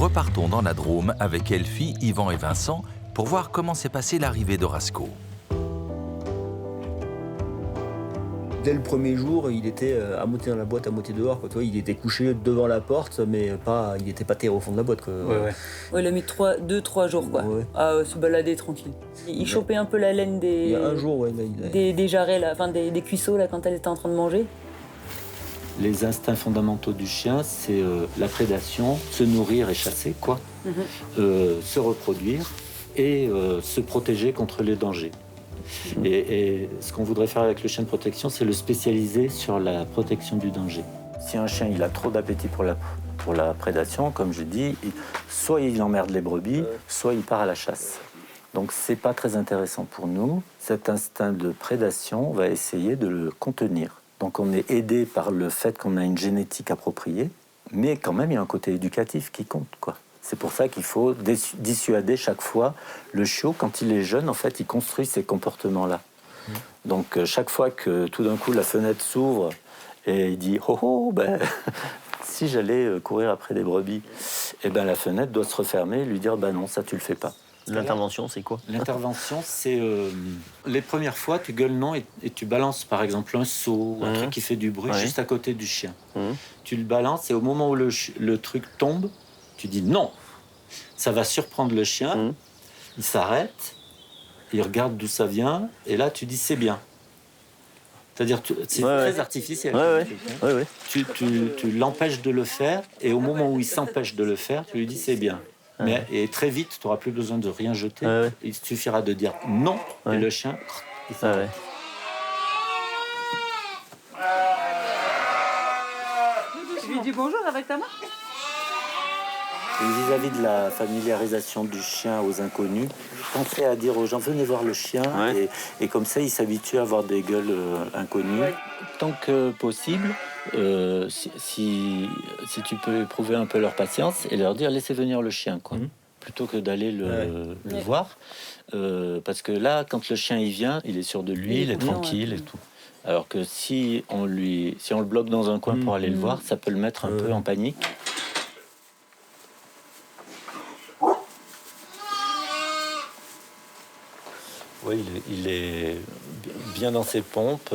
repartons dans la Drôme avec Elfie, Yvan et Vincent pour voir comment s'est passée l'arrivée de Rasco. Dès le premier jour, il était à moitié dans la boîte, à moitié dehors. Quoi. Tu vois, il était couché devant la porte, mais il n'était pas terré au fond de la boîte. Quoi. Ouais, il a mis 2-3 jours quoi, à se balader tranquille. Il chopait un peu la laine Il y a un jour, des jarrets, là, enfin des cuisseaux là, quand elle était en train de manger. Les instincts fondamentaux du chien, c'est la prédation, se nourrir et chasser, quoi. Se reproduire et se protéger contre les dangers. Et ce qu'on voudrait faire avec le chien de protection, c'est le spécialiser sur la protection du danger. Si un chien il a trop d'appétit pour la prédation, comme je dis, soit il emmerde les brebis, soit il part à la chasse. Donc c'est pas très intéressant pour nous. Cet instinct de prédation, on va essayer de le contenir. Donc on est aidé par le fait qu'on a une génétique appropriée, mais quand même il y a un côté éducatif qui compte, quoi. C'est pour ça qu'il faut dissuader chaque fois le chiot. Quand il est jeune, en fait, il construit ces comportements-là. Donc, chaque fois que tout d'un coup la fenêtre s'ouvre et il dit « Oh, oh, ben, si j'allais courir après des brebis, eh ben, la fenêtre doit se refermer et lui dire « Ben non, ça, tu le fais pas ». L'intervention, c'est quoi? L'intervention, c'est les premières fois, tu gueules non et tu balances par exemple un seau ou un truc qui fait du bruit juste à côté du chien. Tu le balances et au moment où le truc tombe, tu dis non. Ça va surprendre le chien, il s'arrête, il regarde d'où ça vient et là tu dis c'est bien. C'est-à-dire c'est très artificiel. Tu l'empêches de le faire et au moment où il s'empêche de le faire, tu lui dis c'est bien. Et très vite, tu n'auras plus besoin de rien jeter. Il suffira de dire non et le chien, il s'arrête. Tu lui dis bonjour avec ta main? Et vis-à-vis de la familiarisation du chien aux inconnus, pensez à dire aux gens venez voir le chien et comme ça il s'habitue à avoir des gueules inconnues. Tant que possible, si tu peux éprouver un peu leur patience et leur dire laissez venir le chien, quoi. Plutôt que d'aller le voir. Parce que là, quand le chien il vient, il est sûr de lui, il est tranquille et tout. Alors que si on le bloque dans un coin pour aller le voir, ça peut le mettre un peu en panique. Oui, il est bien dans ses pompes.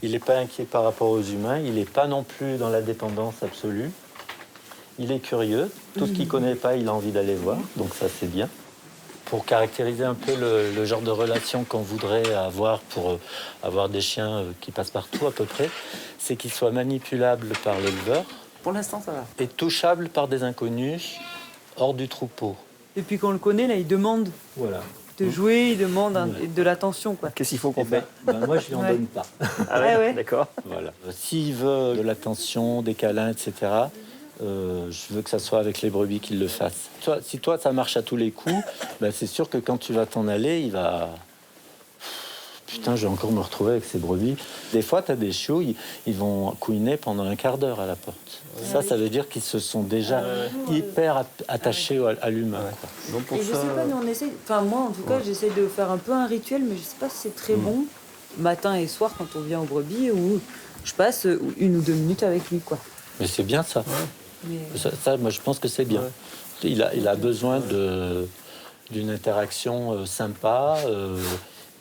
Il n'est pas inquiet par rapport aux humains. Il n'est pas non plus dans la dépendance absolue. Il est curieux. Tout ce qu'il ne connaît pas, il a envie d'aller voir. Donc ça, c'est bien. Pour caractériser un peu le genre de relation qu'on voudrait avoir pour avoir des chiens qui passent partout à peu près, c'est qu'ils soient manipulables par l'éleveur. Pour l'instant, ça va. Et touchables par des inconnus hors du troupeau. Depuis qu'on le connaît, là, il demande de jouer, il demande de l'attention, quoi. Qu'est-ce qu'il faut qu'on fait? Moi, je lui en donne pas. Ah ouais. D'accord. Voilà. S'il veut de l'attention, des câlins, etc., je veux que ça soit avec les brebis qu'il le fasse. Si toi, ça marche à tous les coups, c'est sûr que quand tu vas t'en aller, il va... Putain, je vais encore me retrouver avec ces brebis. Des fois, tu as des chiots, ils vont couiner pendant un quart d'heure à la porte. Ça veut dire qu'ils se sont déjà hyper attachés à l'humain. Donc pour et je sais pas, nous on essaie... Enfin, moi, en tout cas, j'essaie de faire un peu un rituel, mais je sais pas si c'est très bon, matin et soir, quand on vient aux brebis, où je passe 1 ou 2 minutes avec lui, quoi. Mais c'est bien, ça. Ça, moi, je pense que c'est bien. Il a besoin d'une interaction sympa...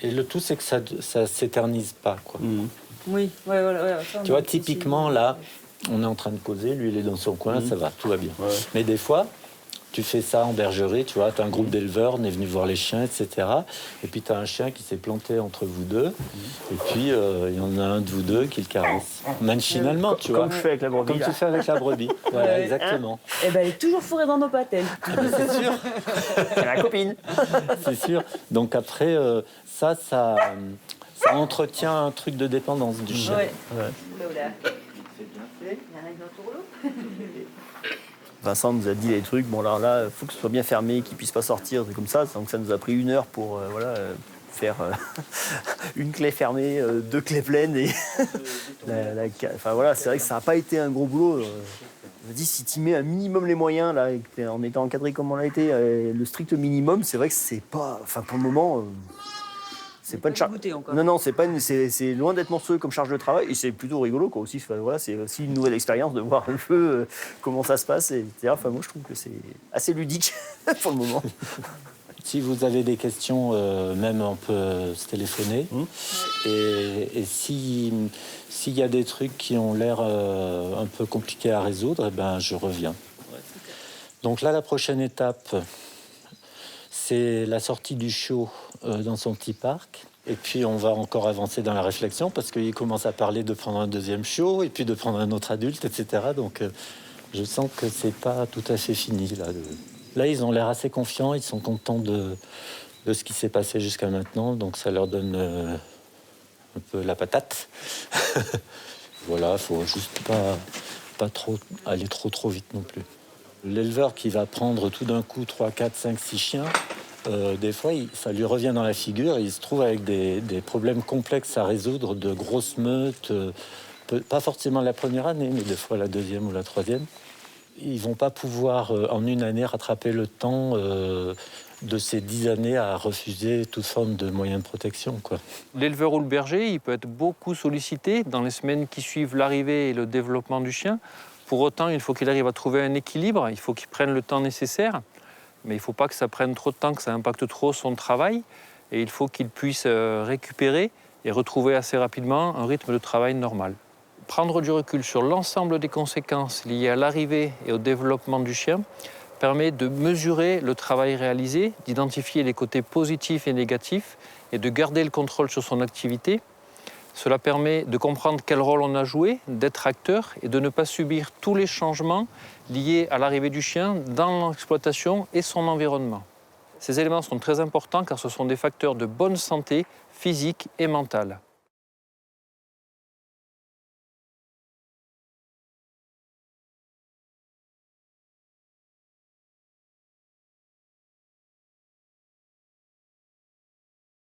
Et le tout, c'est que ça s'éternise pas, quoi. Oui, voilà. Tu vois, typiquement, là, on est en train de causer, lui, il est dans son coin, ça va, tout va bien. Mais des fois, tu fais ça en bergerie, tu vois, tu as un groupe d'éleveurs, on est venu voir les chiens, etc. Et puis, tu as un chien qui s'est planté entre vous deux. Et puis, il y en a un de vous deux qui le caresse. Machinalement, tu vois. Comme je fais avec la brebis. Comme tu fais avec la brebis. Voilà, exactement. Eh ben, elle est toujours fourrée dans nos pattes, elle. C'est sûr. C'est ma copine. C'est sûr. Donc après, ça entretient un truc de dépendance du chien. Vincent nous a dit les trucs. Bon, alors là, il faut que ce soit bien fermé, qu'il ne puisse pas sortir. C'est comme ça. Donc ça nous a pris 1 heure pour faire une clé fermée, 2 clés pleines. Et enfin voilà, c'est vrai que ça n'a pas été un gros boulot. Je me dis, si tu mets un minimum les moyens, là, en étant encadré comme on l'a été, le strict minimum, c'est vrai que c'est pas... Enfin, pour le moment, c'est pas une charge. Goûté encore. Non, c'est pas c'est loin d'être monstrueux comme charge de travail et c'est plutôt rigolo quoi aussi. Enfin, voilà, c'est aussi une nouvelle expérience de voir un peu comment ça se passe, etc. Enfin, moi je trouve que c'est assez ludique pour le moment. Si vous avez des questions, même on peut se téléphoner. Et s'il y a des trucs qui ont l'air un peu compliqués à résoudre, eh ben, je reviens. Donc là, la prochaine étape, c'est la sortie du chiot dans son petit parc. Et puis, on va encore avancer dans la réflexion parce qu'il commence à parler de prendre un deuxième chiot et puis de prendre un autre adulte, etc. Donc, je sens que c'est pas tout à fait fini. Là, ils ont l'air assez confiants. Ils sont contents de ce qui s'est passé jusqu'à maintenant. Donc, ça leur donne un peu la patate. Voilà, il faut juste pas trop aller trop vite non plus. L'éleveur qui va prendre tout d'un coup 3, 4, 5, 6 chiens, des fois, ça lui revient dans la figure et il se trouve avec des problèmes complexes à résoudre, de grosses meutes, pas forcément la première année, mais des fois la deuxième ou la troisième. Ils vont pas pouvoir, en une année, rattraper le temps de ces 10 années à refuser toute forme de moyens de protection, quoi. L'éleveur ou le berger, il peut être beaucoup sollicité dans les semaines qui suivent l'arrivée et le développement du chien. Pour autant, il faut qu'il arrive à trouver un équilibre, il faut qu'il prenne le temps nécessaire, mais il ne faut pas que ça prenne trop de temps, que ça impacte trop son travail, et il faut qu'il puisse récupérer et retrouver assez rapidement un rythme de travail normal. Prendre du recul sur l'ensemble des conséquences liées à l'arrivée et au développement du chien permet de mesurer le travail réalisé, d'identifier les côtés positifs et négatifs et de garder le contrôle sur son activité. Cela permet de comprendre quel rôle on a joué, d'être acteur et de ne pas subir tous les changements liés à l'arrivée du chien dans l'exploitation et son environnement. Ces éléments sont très importants car ce sont des facteurs de bonne santé physique et mentale.